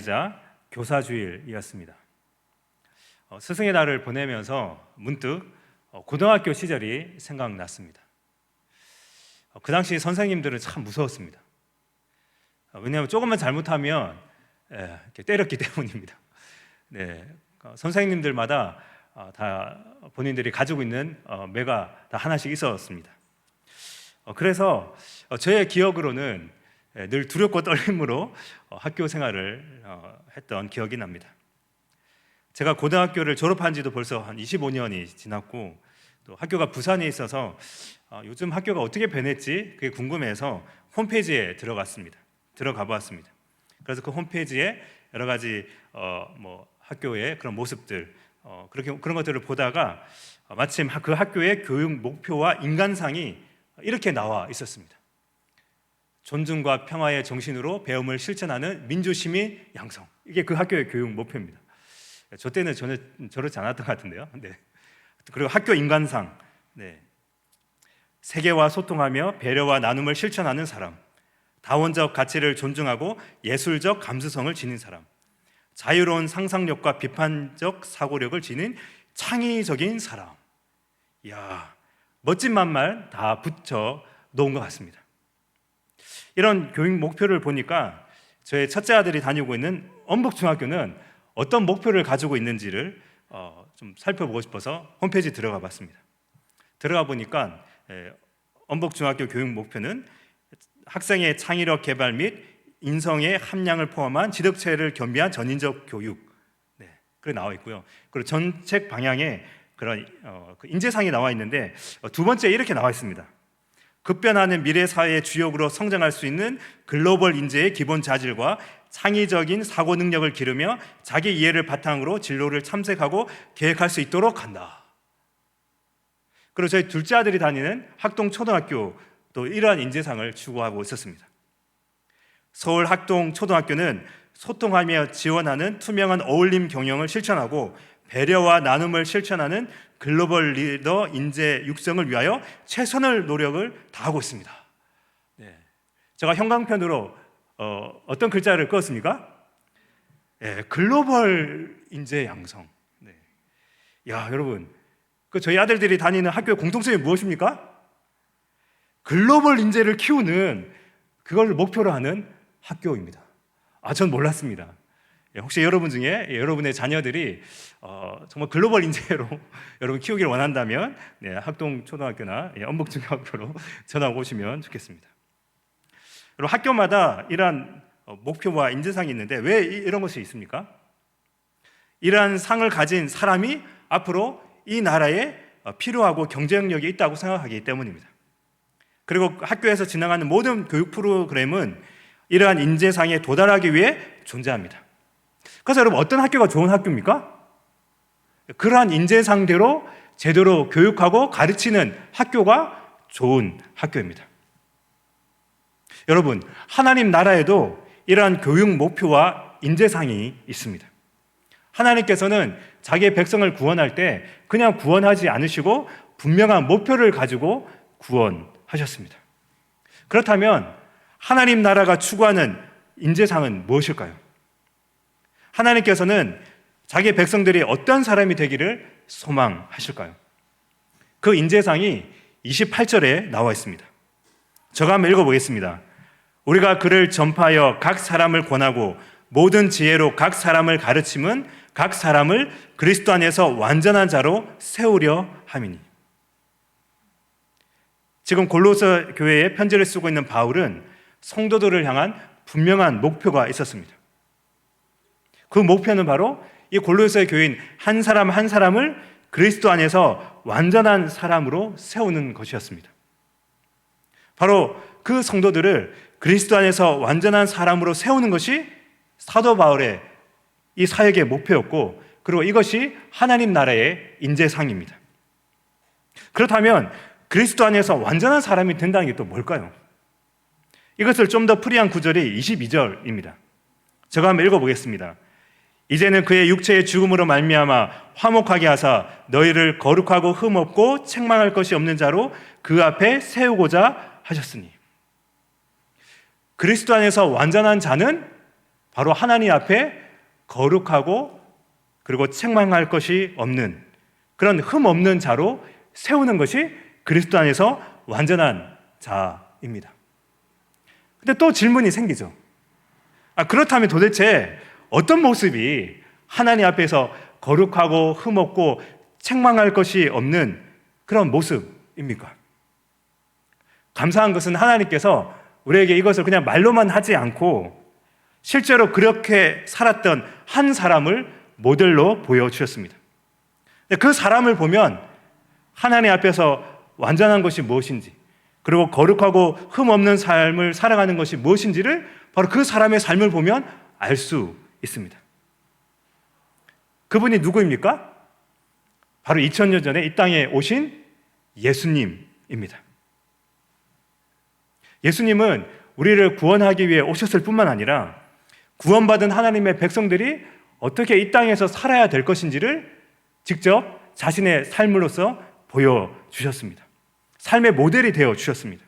이자 교사주일이었습니다. 스승의 날을 보내면서 문득 고등학교 시절이 생각났습니다. 그 당시 선생님들은 참 무서웠습니다. 왜냐하면 조금만 잘못하면 이렇게 때렸기 때문입니다. 네, 선생님들마다 다 본인들이 가지고 있는 매가 다 하나씩 있었습니다. 그래서 저의 기억으로는 늘 두렵고 떨림으로 학교 생활을 했던 기억이 납니다. 제가 고등학교를 졸업한 지도 벌써 한 25년이 지났고, 또 학교가 부산에 있어서 요즘 학교가 어떻게 변했지 그게 궁금해서 홈페이지에 들어가 보았습니다. 그래서 그 홈페이지에 여러 가지 학교의 그런 모습들, 그런 것들을 보다가 마침 그 학교의 교육 목표와 인간상이 이렇게 나와 있었습니다. 존중과 평화의 정신으로 배움을 실천하는 민주시민 양성. 이게 그 학교의 교육 목표입니다. 저 때는 전혀 저렇지 않았던 것 같은데요. 네. 그리고 학교 인간상. 네. 세계와 소통하며 배려와 나눔을 실천하는 사람, 다원적 가치를 존중하고 예술적 감수성을 지닌 사람, 자유로운 상상력과 비판적 사고력을 지닌 창의적인 사람. 이야, 멋진 만말 다 붙여 놓은 것 같습니다. 이런 교육 목표를 보니까 저의 첫째 아들이 다니고 있는 엄복중학교는 어떤 목표를 가지고 있는지를 좀 살펴보고 싶어서 홈페이지 들어가 봤습니다. 들어가 보니까 엄복중학교 교육 목표는 학생의 창의력 개발 및 인성의 함량을 포함한 지덕체를 겸비한 전인적 교육, 그게 나와 있고요. 그리고 정책 방향에 그런 인재상이 나와 있는데, 두 번째 이렇게 나와 있습니다. 급변하는 미래 사회의 주역으로 성장할 수 있는 글로벌 인재의 기본 자질과 창의적인 사고 능력을 기르며 자기 이해를 바탕으로 진로를 탐색하고 계획할 수 있도록 한다. 그리고 저희 둘째 아들이 다니는 학동초등학교도 이러한 인재상을 추구하고 있었습니다. 서울 학동초등학교는 소통하며 지원하는 투명한 어울림 경영을 실천하고 배려와 나눔을 실천하는 글로벌 리더 인재 육성을 위하여 최선의 노력을 다하고 있습니다. 네. 제가 형광펜으로 어떤 글자를 그었습니까? 글로벌 인재 양성. 네. 야, 여러분, 저희 아들들이 다니는 학교의 공통점이 무엇입니까? 글로벌 인재를 키우는 그걸 목표로 하는 학교입니다. 전 몰랐습니다. 혹시 여러분 중에 여러분의 자녀들이 정말 글로벌 인재로 여러분 키우기를 원한다면 학동초등학교나 엄복중학교로 전화 오시면 좋겠습니다. 여러분, 학교마다 이러한 목표와 인재상이 있는데 왜 이런 것이 있습니까? 이러한 상을 가진 사람이 앞으로 이 나라에 필요하고 경쟁력이 있다고 생각하기 때문입니다. 그리고 학교에서 진행하는 모든 교육 프로그램은 이러한 인재상에 도달하기 위해 존재합니다. 그래서 여러분, 어떤 학교가 좋은 학교입니까? 그러한 인재상대로 제대로 교육하고 가르치는 학교가 좋은 학교입니다. 여러분, 하나님 나라에도 이러한 교육 목표와 인재상이 있습니다. 하나님께서는 자기의 백성을 구원할 때 그냥 구원하지 않으시고 분명한 목표를 가지고 구원하셨습니다. 그렇다면 하나님 나라가 추구하는 인재상은 무엇일까요? 하나님께서는 자기 백성들이 어떤 사람이 되기를 소망하실까요? 그 인재상이 28절에 나와 있습니다. 제가 한번 읽어보겠습니다. 우리가 그를 전파하여 각 사람을 권하고 모든 지혜로 각 사람을 가르침은 각 사람을 그리스도 안에서 완전한 자로 세우려 함이니. 지금 골로새 교회에 편지를 쓰고 있는 바울은 성도들을 향한 분명한 목표가 있었습니다. 그 목표는 바로 이 골로새 교인 한 사람 한 사람을 그리스도 안에서 완전한 사람으로 세우는 것이었습니다. 바로 그 성도들을 그리스도 안에서 완전한 사람으로 세우는 것이 사도 바울의 이 사역의 목표였고, 그리고 이것이 하나님 나라의 인재상입니다. 그렇다면 그리스도 안에서 완전한 사람이 된다는 게 또 뭘까요? 이것을 좀 더 풀이한 구절이 22절입니다. 제가 한번 읽어보겠습니다. 이제는 그의 육체의 죽음으로 말미암아 화목하게 하사 너희를 거룩하고 흠없고 책망할 것이 없는 자로 그 앞에 세우고자 하셨으니. 그리스도 안에서 완전한 자는 바로 하나님 앞에 거룩하고 그리고 책망할 것이 없는 그런 흠 없는 자로 세우는 것이 그리스도 안에서 완전한 자입니다. 근데 또 질문이 생기죠. 그렇다면 도대체 어떤 모습이 하나님 앞에서 거룩하고 흠 없고 책망할 것이 없는 그런 모습입니까? 감사한 것은 하나님께서 우리에게 이것을 그냥 말로만 하지 않고 실제로 그렇게 살았던 한 사람을 모델로 보여주셨습니다. 그 사람을 보면 하나님 앞에서 완전한 것이 무엇인지 그리고 거룩하고 흠 없는 삶을 살아가는 것이 무엇인지를 바로 그 사람의 삶을 보면 알 수 있습니다. 그분이 누구입니까? 바로 2000년 전에 이 땅에 오신 예수님입니다. 예수님은 우리를 구원하기 위해 오셨을 뿐만 아니라 구원받은 하나님의 백성들이 어떻게 이 땅에서 살아야 될 것인지를 직접 자신의 삶으로서 보여주셨습니다. 삶의 모델이 되어 주셨습니다.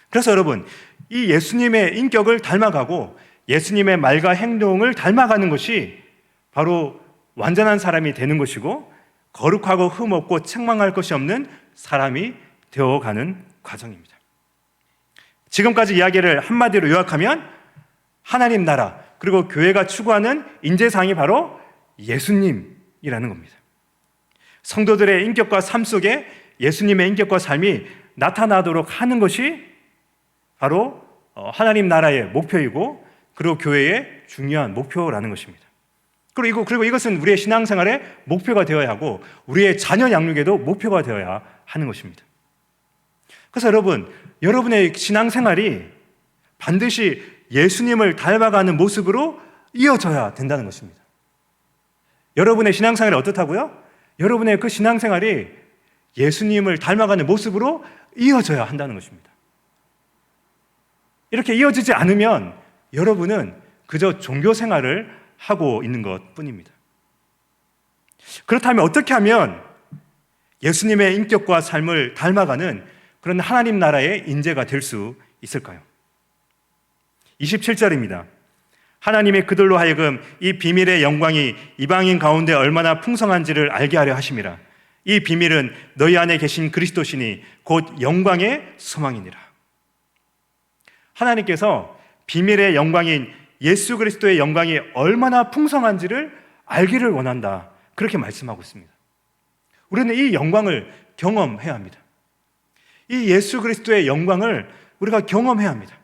그래서 여러분, 이 예수님의 인격을 닮아가고 예수님의 말과 행동을 닮아가는 것이 바로 완전한 사람이 되는 것이고 거룩하고 흠없고 책망할 것이 없는 사람이 되어가는 과정입니다. 지금까지 이야기를 한마디로 요약하면 하나님 나라 그리고 교회가 추구하는 인재상이 바로 예수님이라는 겁니다. 성도들의 인격과 삶 속에 예수님의 인격과 삶이 나타나도록 하는 것이 바로 하나님 나라의 목표이고 그리고 교회의 중요한 목표라는 것입니다. 그리고 이것은 우리의 신앙생활의 목표가 되어야 하고 우리의 자녀 양육에도 목표가 되어야 하는 것입니다. 그래서 여러분의 신앙생활이 반드시 예수님을 닮아가는 모습으로 이어져야 된다는 것입니다. 여러분의 신앙생활이 어떻다고요? 여러분의 그 신앙생활이 예수님을 닮아가는 모습으로 이어져야 한다는 것입니다. 이렇게 이어지지 않으면 여러분은 그저 종교생활을 하고 있는 것 뿐입니다. 그렇다면 어떻게 하면 예수님의 인격과 삶을 닮아가는 그런 하나님 나라의 인재가 될 수 있을까요? 27절입니다. 하나님이 그들로 하여금 이 비밀의 영광이 이방인 가운데 얼마나 풍성한지를 알게 하려 하심이라. 이 비밀은 너희 안에 계신 그리스도시니 곧 영광의 소망이니라. 하나님께서 비밀의 영광인 예수 그리스도의 영광이 얼마나 풍성한지를 알기를 원한다. 그렇게 말씀하고 있습니다. 우리는 이 영광을 경험해야 합니다. 이 예수 그리스도의 영광을 우리가 경험해야 합니다.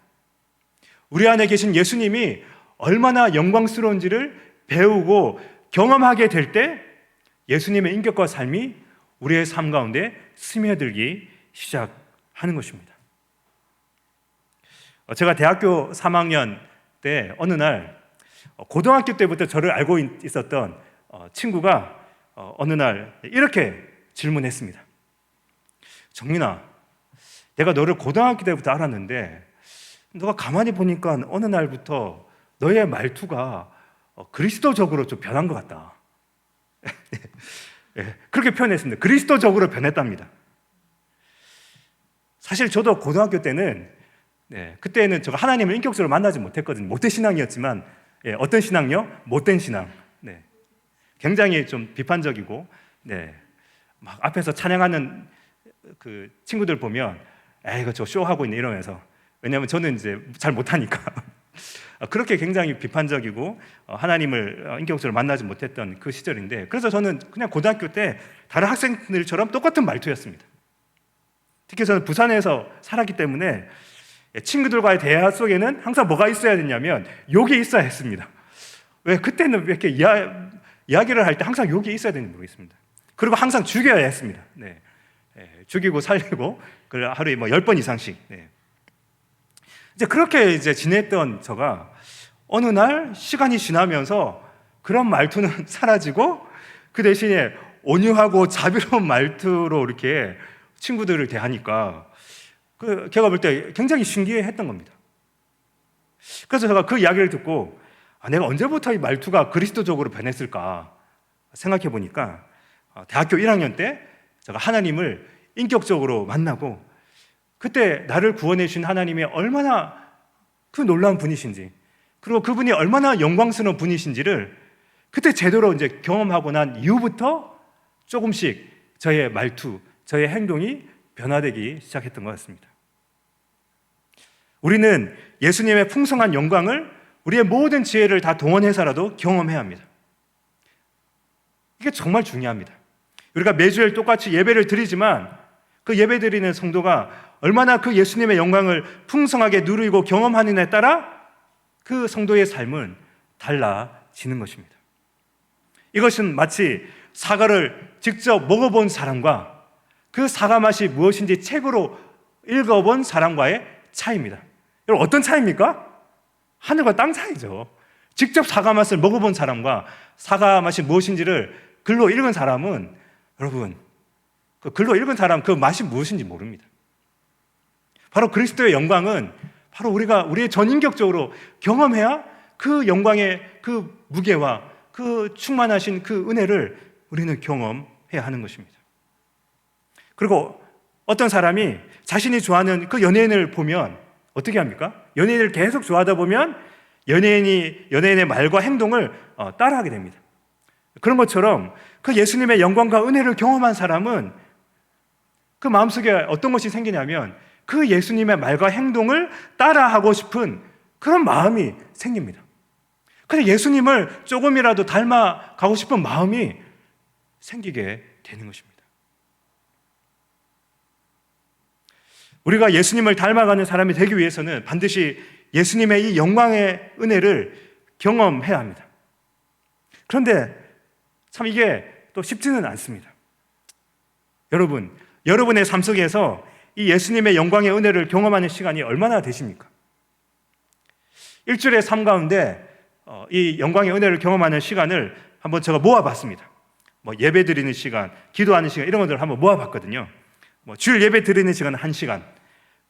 우리 안에 계신 예수님이 얼마나 영광스러운지를 배우고 경험하게 될 때 예수님의 인격과 삶이 우리의 삶 가운데 스며들기 시작하는 것입니다. 제가 대학교 3학년 때 어느 날 고등학교 때부터 저를 알고 있었던 친구가 어느 날 이렇게 질문했습니다. 정민아, 내가 너를 고등학교 때부터 알았는데 너가 가만히 보니까 어느 날부터 너의 말투가 그리스도적으로 좀 변한 것 같다. 그렇게 표현했습니다. 그리스도적으로 변했답니다. 사실 저도 고등학교 때는 그때는 제가 하나님을 인격적으로 만나지 못했거든요. 못된 신앙이었지만 어떤 신앙요? 못된 신앙. 굉장히 좀 비판적이고 막 앞에서 찬양하는 그 친구들 보면 이거 저 쇼하고 있네 이러면서, 왜냐하면 저는 이제 잘 못하니까 그렇게 굉장히 비판적이고 하나님을 인격적으로 만나지 못했던 그 시절인데, 그래서 저는 그냥 고등학교 때 다른 학생들처럼 똑같은 말투였습니다. 특히 저는 부산에서 살았기 때문에 친구들과의 대화 속에는 항상 뭐가 있어야 되냐면 욕이 있어야 했습니다. 왜 그때는 왜 이렇게 이야기를 할 때 항상 욕이 있어야 되는지 모르겠습니다. 그리고 항상 죽여야 했습니다. 죽이고 살리고 하루에 10번 이상씩. 이제 그렇게 지냈던 저가 어느 날 시간이 지나면서 그런 말투는 사라지고 그 대신에 온유하고 자비로운 말투로 이렇게 친구들을 대하니까 제가 볼 때 굉장히 신기했던 겁니다. 그래서 제가 그 이야기를 듣고 내가 언제부터 이 말투가 그리스도적으로 변했을까 생각해 보니까 대학교 1학년 때 제가 하나님을 인격적으로 만나고 그때 나를 구원해 주신 하나님이 얼마나 그 놀라운 분이신지, 그리고 그분이 얼마나 영광스러운 분이신지를 그때 제대로 이제 경험하고 난 이후부터 조금씩 저의 말투, 저의 행동이 변화되기 시작했던 것 같습니다. 우리는 예수님의 풍성한 영광을 우리의 모든 지혜를 다 동원해서라도 경험해야 합니다. 이게 정말 중요합니다. 우리가 매주일 똑같이 예배를 드리지만 그 예배 드리는 성도가 얼마나 그 예수님의 영광을 풍성하게 누리고 경험하느냐에 따라 그 성도의 삶은 달라지는 것입니다. 이것은 마치 사과를 직접 먹어본 사람과 그 사과 맛이 무엇인지 책으로 읽어본 사람과의 차이입니다. 여러분, 어떤 차이입니까? 하늘과 땅 차이죠. 직접 사과 맛을 먹어본 사람과 사과 맛이 무엇인지를 글로 읽은 사람은, 여러분, 그 글로 읽은 사람 그 맛이 무엇인지 모릅니다. 바로 그리스도의 영광은 바로 우리가 우리의 전인격적으로 경험해야 그 영광의 그 무게와 그 충만하신 그 은혜를 우리는 경험해야 하는 것입니다. 그리고 어떤 사람이 자신이 좋아하는 그 연예인을 보면 어떻게 합니까? 연예인을 계속 좋아하다 보면 연예인의 말과 행동을 따라하게 됩니다. 그런 것처럼 그 예수님의 영광과 은혜를 경험한 사람은 그 마음속에 어떤 것이 생기냐면 그 예수님의 말과 행동을 따라하고 싶은 그런 마음이 생깁니다. 그래서 예수님을 조금이라도 닮아가고 싶은 마음이 생기게 되는 것입니다. 우리가 예수님을 닮아가는 사람이 되기 위해서는 반드시 예수님의 이 영광의 은혜를 경험해야 합니다. 그런데 참 이게 또 쉽지는 않습니다. 여러분의 삶 속에서 이 예수님의 영광의 은혜를 경험하는 시간이 얼마나 되십니까? 일주일의 삶 가운데 이 영광의 은혜를 경험하는 시간을 한번 제가 모아봤습니다. 예배 드리는 시간, 기도하는 시간 이런 것들을 한번 모아봤거든요. 주일 예배 드리는 시간은 1시간,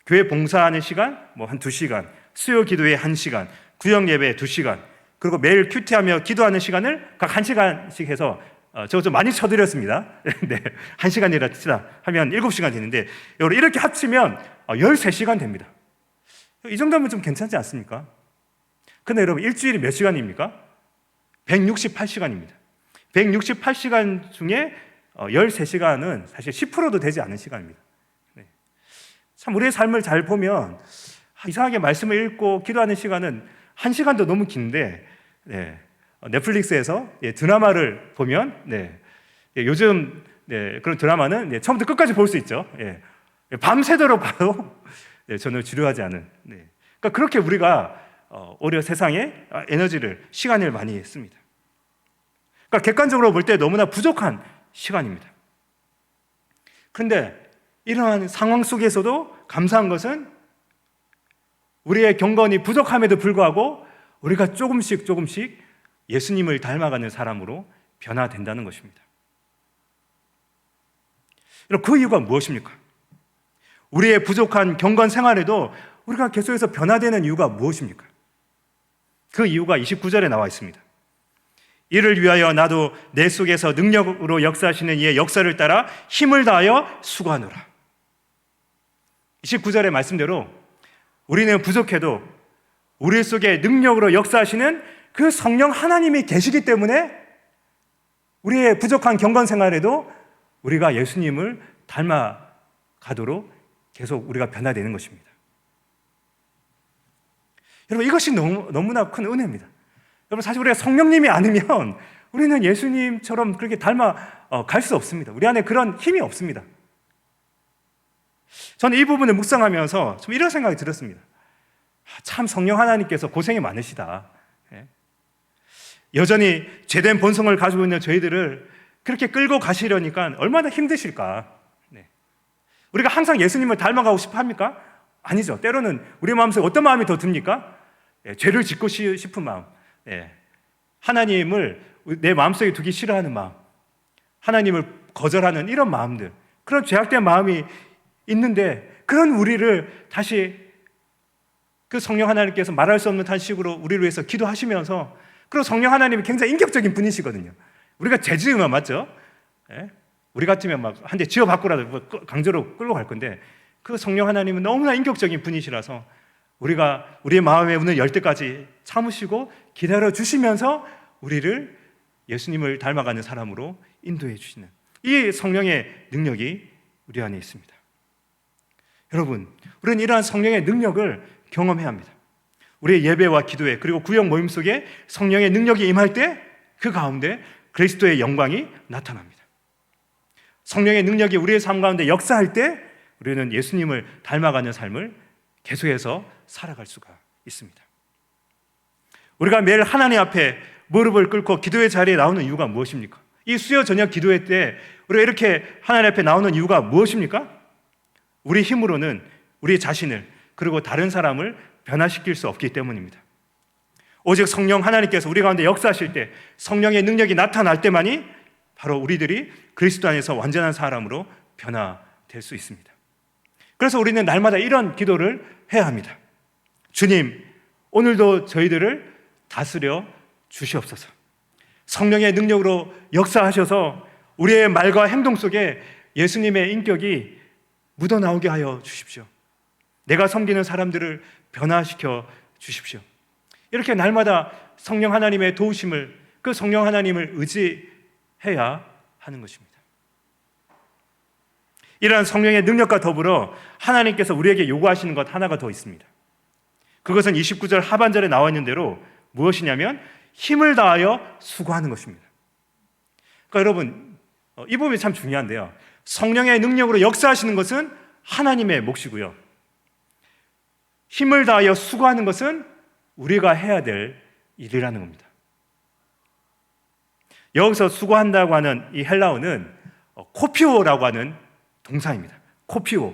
교회 봉사하는 시간 한 2시간, 수요 기도회 1시간, 구역 예배 2시간, 그리고 매일 큐티하며 기도하는 시간을 각 1시간씩 해서 저거 좀 많이 쳐드렸습니다. 네, 1시간이라 치다 하면 7시간 되는데 이렇게 합치면 13시간 됩니다. 이 정도면 좀 괜찮지 않습니까? 근데 여러분 일주일이 몇 시간입니까? 168시간입니다. 168시간 중에 13시간은 사실 10%도 되지 않은 시간입니다. 네. 참 우리의 삶을 잘 보면 이상하게 말씀을 읽고 기도하는 시간은 1시간도 너무 긴데 네. 넷플릭스에서 드라마를 보면 요즘 그런 드라마는 처음부터 끝까지 볼 수 있죠. 밤새도록 봐도 전혀 지루하지 않은 그러니까 그렇게 우리가 오히려 세상에 에너지를 시간을 많이 씁니다. 그러니까 객관적으로 볼 때 너무나 부족한 시간입니다. 그런데 이러한 상황 속에서도 감사한 것은 우리의 경건이 부족함에도 불구하고 우리가 조금씩 예수님을 닮아가는 사람으로 변화된다는 것입니다. 그 이유가 무엇입니까? 우리의 부족한 경건 생활에도 우리가 계속해서 변화되는 이유가 무엇입니까? 그 이유가 29절에 나와 있습니다. 이를 위하여 나도 내 속에서 능력으로 역사하시는 이의 역사를 따라 힘을 다하여 수고하노라. 29절의 말씀대로 우리는 부족해도 우리 속에 능력으로 역사하시는 그 성령 하나님이 계시기 때문에 우리의 부족한 경건 생활에도 우리가 예수님을 닮아가도록 계속 우리가 변화되는 것입니다. 여러분 이것이 너무나 큰 은혜입니다. 여러분 사실 우리가 성령님이 아니면 우리는 예수님처럼 그렇게 닮아갈 수 없습니다. 우리 안에 그런 힘이 없습니다. 저는 이 부분을 묵상하면서 좀 이런 생각이 들었습니다. 참 성령 하나님께서 고생이 많으시다. 여전히 죄된 본성을 가지고 있는 저희들을 그렇게 끌고 가시려니까 얼마나 힘드실까. 우리가 항상 예수님을 닮아가고 싶어 합니까? 아니죠. 때로는 우리 마음속에 어떤 마음이 더 듭니까? 죄를 짓고 싶은 마음, 하나님을 내 마음속에 두기 싫어하는 마음, 하나님을 거절하는 이런 마음들, 그런 죄악된 마음이 있는데 그런 우리를 다시 그 성령 하나님께서 말할 수 없는 식으로 우리를 위해서 기도하시면서, 그리고 성령 하나님이 굉장히 인격적인 분이시거든요. 우리가 죄 지으면 맞죠? 우리 같으면 막 한 대 지어받고라도 강제로 끌고 갈 건데 그 성령 하나님은 너무나 인격적인 분이시라서 우리의 마음의 문을 열 때까지 참으시고 기다려 주시면서 우리를 예수님을 닮아가는 사람으로 인도해 주시는 이 성령의 능력이 우리 안에 있습니다. 여러분, 우리는 이러한 성령의 능력을 경험해야 합니다. 우리의 예배와 기도회 그리고 구역 모임 속에 성령의 능력이 임할 때 그 가운데 그리스도의 영광이 나타납니다. 성령의 능력이 우리의 삶 가운데 역사할 때 우리는 예수님을 닮아가는 삶을 계속해서 살아갈 수가 있습니다. 우리가 매일 하나님 앞에 무릎을 꿇고 기도의 자리에 나오는 이유가 무엇입니까? 이 수요 저녁 기도회 때 우리가 이렇게 하나님 앞에 나오는 이유가 무엇입니까? 우리 힘으로는 우리 자신을 그리고 다른 사람을 변화시킬 수 없기 때문입니다. 오직 성령 하나님께서 우리 가운데 역사하실 때 성령의 능력이 나타날 때만이 바로 우리들이 그리스도 안에서 완전한 사람으로 변화될 수 있습니다. 그래서 우리는 날마다 이런 기도를 해야 합니다. 주님, 오늘도 저희들을 다스려 주시옵소서. 성령의 능력으로 역사하셔서 우리의 말과 행동 속에 예수님의 인격이 묻어나오게 하여 주십시오. 내가 섬기는 사람들을 변화시켜 주십시오. 이렇게 날마다 성령 하나님의 도우심을, 그 성령 하나님을 의지해야 하는 것입니다. 이러한 성령의 능력과 더불어 하나님께서 우리에게 요구하시는 것 하나가 더 있습니다. 그것은 29절 하반절에 나와 있는 대로 무엇이냐면 힘을 다하여 수고하는 것입니다. 그러니까 여러분, 이 부분이 참 중요한데요. 성령의 능력으로 역사하시는 것은 하나님의 몫이고요. 힘을 다하여 수고하는 것은 우리가 해야 될 일이라는 겁니다. 여기서 수고한다고 하는 이 헬라어는 코피오라고 하는 동사입니다. 코피오.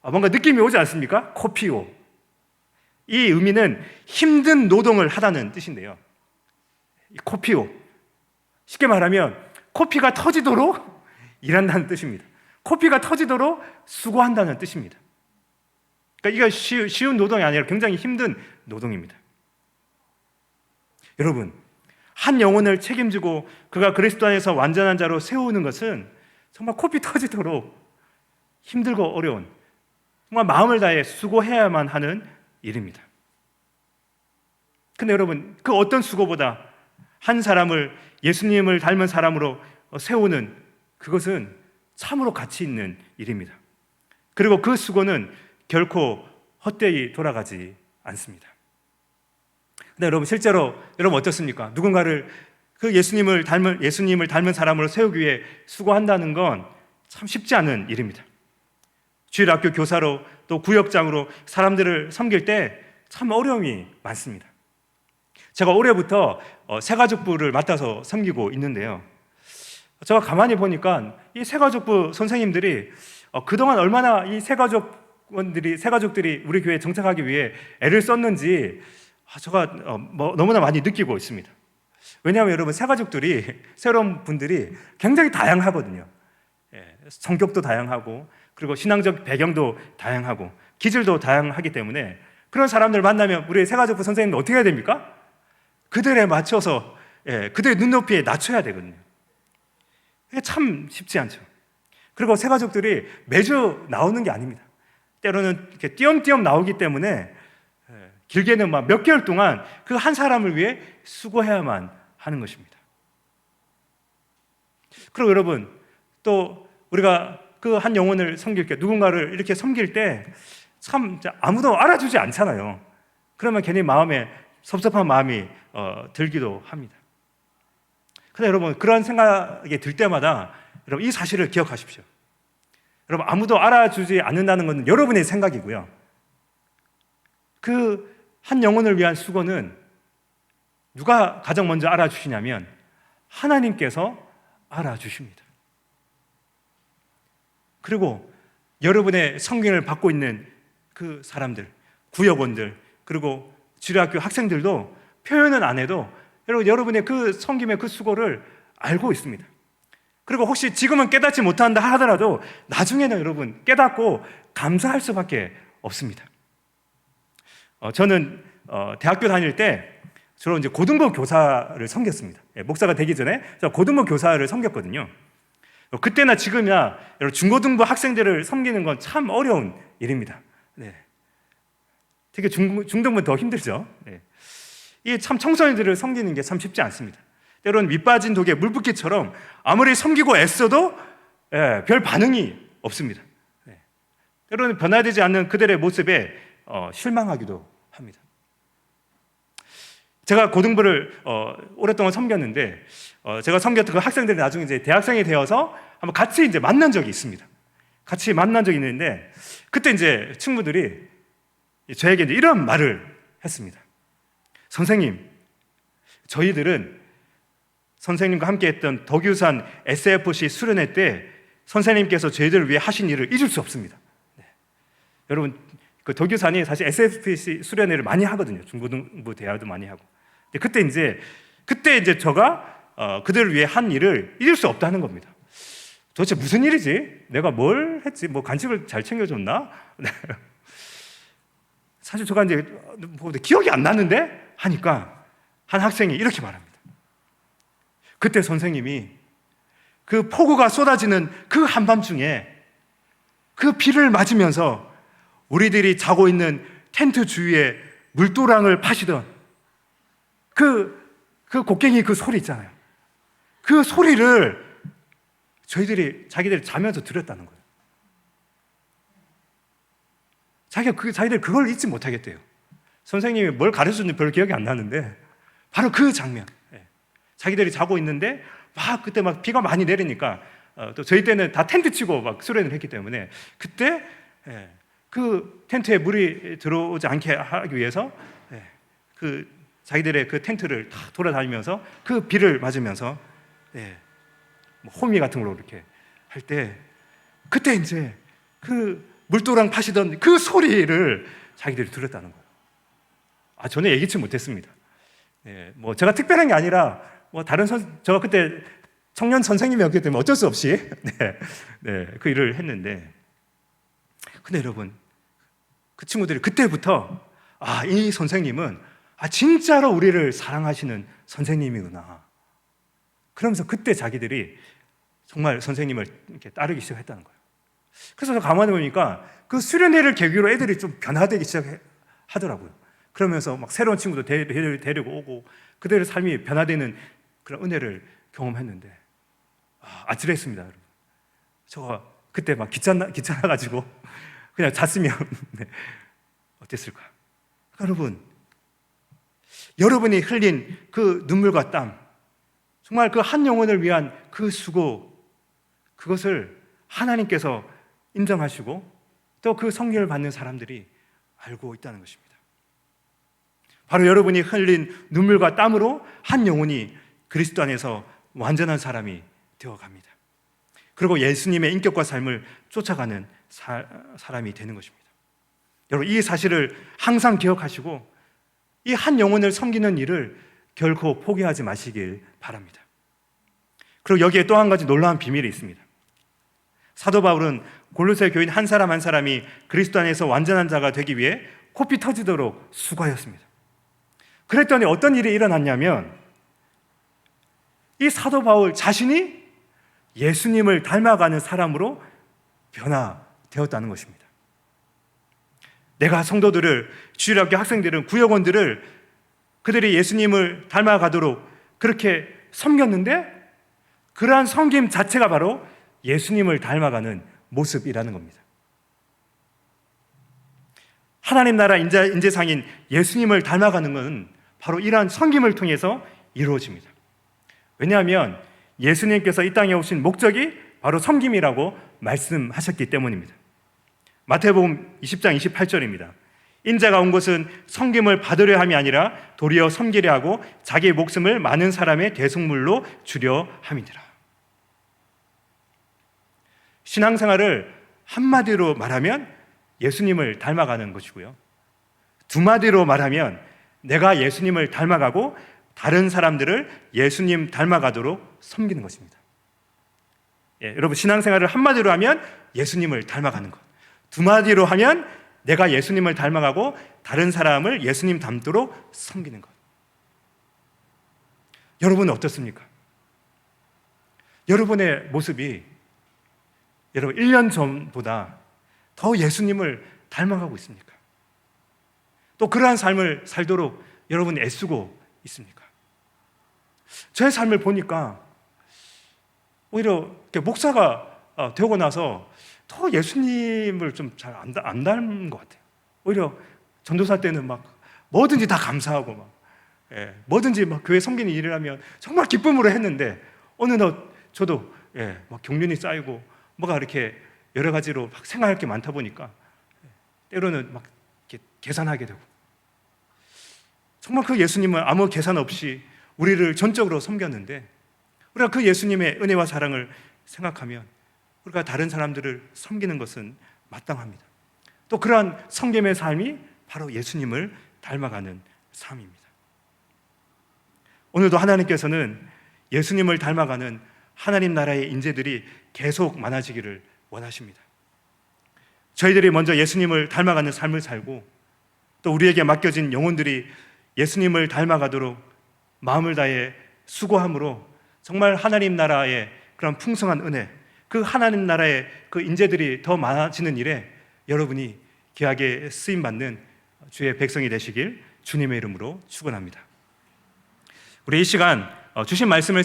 뭔가 느낌이 오지 않습니까? 코피오. 이 의미는 힘든 노동을 하다는 뜻인데요. 코피오. 쉽게 말하면 코피가 터지도록 일한다는 뜻입니다. 코피가 터지도록 수고한다는 뜻입니다. 그러니까 이거 쉬운 노동이 아니라 굉장히 힘든 노동입니다. 여러분, 한 영혼을 책임지고 그가 그리스도 안에서 완전한 자로 세우는 것은 정말 코피 터지도록 힘들고 어려운, 정말 마음을 다해 수고해야만 하는 일입니다. 근데 여러분, 그 어떤 수고보다 한 사람을 예수님을 닮은 사람으로 세우는 그것은 참으로 가치 있는 일입니다. 그리고 그 수고는 결코 헛되이 돌아가지 않습니다. 근데 여러분, 실제로 여러분 어떻습니까? 누군가를 그 예수님을 닮은 사람으로 세우기 위해 수고한다는 건 참 쉽지 않은 일입니다. 주일학교 교사로 또 구역장으로 사람들을 섬길 때 참 어려움이 많습니다. 제가 올해부터 새가족부를 맡아서 섬기고 있는데요. 제가 가만히 보니까 이 새가족부 선생님들이 그동안 얼마나 이 새가족들이 우리 교회에 정착하기 위해 애를 썼는지 제가 너무나 많이 느끼고 있습니다. 왜냐하면 여러분, 새가족들이, 새로운 분들이 굉장히 다양하거든요. 성격도 다양하고, 그리고 신앙적 배경도 다양하고, 기질도 다양하기 때문에 그런 사람들 만나면 우리 새가족부 선생님들 어떻게 해야 됩니까? 그들에 맞춰서, 그들의 눈높이에 낮춰야 되거든요. 이게 참 쉽지 않죠. 그리고 새가족들이 매주 나오는 게 아닙니다. 때로는 이렇게 띄엄띄엄 나오기 때문에 길게는 막 몇 개월 동안 그 한 사람을 위해 수고해야만 하는 것입니다. 그리고 여러분, 또 우리가 그 한 영혼을 섬길 때, 누군가를 이렇게 섬길 때 참 아무도 알아주지 않잖아요. 그러면 괜히 마음에 섭섭한 마음이 들기도 합니다. 근데 여러분, 그런 생각이 들 때마다 여러분, 이 사실을 기억하십시오. 여러분, 아무도 알아주지 않는다는 것은 여러분의 생각이고요. 그 한 영혼을 위한 수고는 누가 가장 먼저 알아주시냐면 하나님께서 알아주십니다. 그리고 여러분의 성경을 받고 있는 그 사람들, 구역원들, 그리고 주일학교 학생들도 표현은 안 해도 여러분의 그 섬김의 그 수고를 알고 있습니다. 그리고 혹시 지금은 깨닫지 못한다 하더라도 나중에는 여러분 깨닫고 감사할 수밖에 없습니다. 저는 대학교 다닐 때 주로 이제 고등부 교사를 섬겼습니다. 목사가 되기 전에 제가 고등부 교사를 섬겼거든요. 그때나 지금이나 중고등부 학생들을 섬기는 건 참 어려운 일입니다. 네. 되게 중등부 더 힘들죠. 네. 이게 참 청소년들을 섬기는 게 참 쉽지 않습니다. 때로는 밑빠진 독에 물 붓기처럼 아무리 섬기고 애써도 별 반응이 없습니다. 네. 때로는 변화되지 않는 그들의 모습에 실망하기도 합니다. 제가 고등부를 오랫동안 섬겼는데 제가 섬겼던 그 학생들이 나중에 이제 대학생이 되어서 한번 같이 이제 만난 적이 있습니다. 같이 만난 적이 있는데 그때 이제 친구들이 저에게 이제 이런 말을 했습니다. 선생님, 저희들은 선생님과 함께 했던 덕유산 SFC 수련회 때 선생님께서 저희들을 위해 하신 일을 잊을 수 없습니다. 네. 여러분, 그 덕유산이 사실 SFC 수련회를 많이 하거든요. 중고등부 대학도 많이 하고. 그때 이제 제가 그들을 위해 한 일을 잊을 수 없다는 겁니다. 도대체 무슨 일이지? 내가 뭘 했지? 뭐 간식을 잘 챙겨줬나? 사실 제가 이제 기억이 안 나는데 하니까 한 학생이 이렇게 말합니다. 그때 선생님이 그 폭우가 쏟아지는 그 한밤중에 그 비를 맞으면서 우리들이 자고 있는 텐트 주위에 물도랑을 파시던 그 곡괭이 그 소리 있잖아요. 그 소리를 자기들이 자면서 들었다는 거예요. 자기들 그걸 잊지 못하겠대요. 선생님이 뭘 가르쳤는지 별 기억이 안 나는데 바로 그 장면. 자기들이 자고 있는데 그때 비가 많이 내리니까 또 저희 때는 다 텐트 치고 막 수련을 했기 때문에 그때 그 텐트에 물이 들어오지 않게 하기 위해서 그 자기들의 그 텐트를 다 돌아다니면서 그 비를 맞으면서 호미 같은 걸로 이렇게 할 때 그때 이제 그 물도랑 파시던 그 소리를 자기들이 들었다는 거예요. 전혀 예기치 못했습니다. 뭐 제가 특별한 게 아니라 제가 그때 청년 선생님이었기 때문에 어쩔 수 없이 그 일을 했는데, 근데 여러분, 그 친구들이 그때부터 이 선생님은 진짜로 우리를 사랑하시는 선생님이구나. 그러면서 그때 자기들이 정말 선생님을 이렇게 따르기 시작했다는 거예요. 그래서 가만히 보니까 그 수련회를 계기로 애들이 좀 변화되기 시작하더라고요. 그러면서 막 새로운 친구도 데리고 오고 그들의 삶이 변화되는 그런 은혜를 경험했는데 아찔했습니다, 여러분. 제가 그때 막 귀찮아가지고 그냥 잤으면 어땠을까? 여러분이 흘린 그 눈물과 땀, 정말 그 한 영혼을 위한 그 수고, 그것을 하나님께서 인정하시고 또 그 성령을 받는 사람들이 알고 있다는 것입니다. 바로 여러분이 흘린 눈물과 땀으로 한 영혼이 그리스도 안에서 완전한 사람이 되어갑니다. 그리고 예수님의 인격과 삶을 쫓아가는 사람이 되는 것입니다. 여러분, 이 사실을 항상 기억하시고 이 한 영혼을 섬기는 일을 결코 포기하지 마시길 바랍니다. 그리고 여기에 또 한 가지 놀라운 비밀이 있습니다. 사도 바울은 골로새 교인 한 사람 한 사람이 그리스도 안에서 완전한 자가 되기 위해 코피 터지도록 수고하였습니다. 그랬더니 어떤 일이 일어났냐면 이 사도 바울 자신이 예수님을 닮아가는 사람으로 변화되었다는 것입니다. 내가 성도들을, 주일학교 학생들은, 구역원들을 그들이 예수님을 닮아가도록 그렇게 섬겼는데 그러한 섬김 자체가 바로 예수님을 닮아가는 모습이라는 겁니다. 하나님 나라 인재상인 예수님을 닮아가는 것은 바로 이러한 섬김을 통해서 이루어집니다. 왜냐하면 예수님께서 이 땅에 오신 목적이 바로 섬김이라고 말씀하셨기 때문입니다. 마태복음 20장 28절입니다. 인자가 온 것은 섬김을 받으려 함이 아니라 도리어 섬기려 하고 자기의 목숨을 많은 사람의 대속물로 주려 함이니라. 신앙생활을 한마디로 말하면 예수님을 닮아가는 것이고요, 두 마디로 말하면 내가 예수님을 닮아가고 다른 사람들을 예수님 닮아가도록 섬기는 것입니다. 여러분, 신앙생활을 한마디로 하면 예수님을 닮아가는 것, 두 마디로 하면 내가 예수님을 닮아가고 다른 사람을 예수님 닮도록 섬기는 것. 여러분은 어떻습니까? 여러분의 모습이 여러분 1년 전보다 더 예수님을 닮아가고 있습니까? 또 그러한 삶을 살도록 여러분이 애쓰고 있습니까? 제 삶을 보니까 오히려 목사가 되고 나서 더 예수님을 좀 잘 안 닮은 것 같아요. 오히려 전도사 때는 막 뭐든지 다 감사하고 뭐든지 막 교회 섬기는 일을 하면 정말 기쁨으로 했는데 어느덧 저도 막 경륜이 쌓이고 뭐가 이렇게 여러 가지로 막 생각할 게 많다 보니까 때로는 막 이렇게 계산하게 되고, 정말 그 예수님은 아무 계산 없이 우리를 전적으로 섬겼는데 우리가 그 예수님의 은혜와 사랑을 생각하면 우리가 다른 사람들을 섬기는 것은 마땅합니다. 또 그러한 섬김의 삶이 바로 예수님을 닮아가는 삶입니다. 오늘도 하나님께서는 예수님을 닮아가는 하나님 나라의 인재들이 계속 많아지기를 원하십니다. 저희들이 먼저 예수님을 닮아가는 삶을 살고 또 우리에게 맡겨진 영혼들이 예수님을 닮아가도록 마음을 다해 수고함으로 정말 하나님 나라의 그런 풍성한 은혜, 그 하나님 나라의 그 인재들이 더 많아지는 일에 여러분이 귀하게 쓰임받는 주의 백성이 되시길 주님의 이름으로 축원합니다. 우리 이 시간 주신 말씀을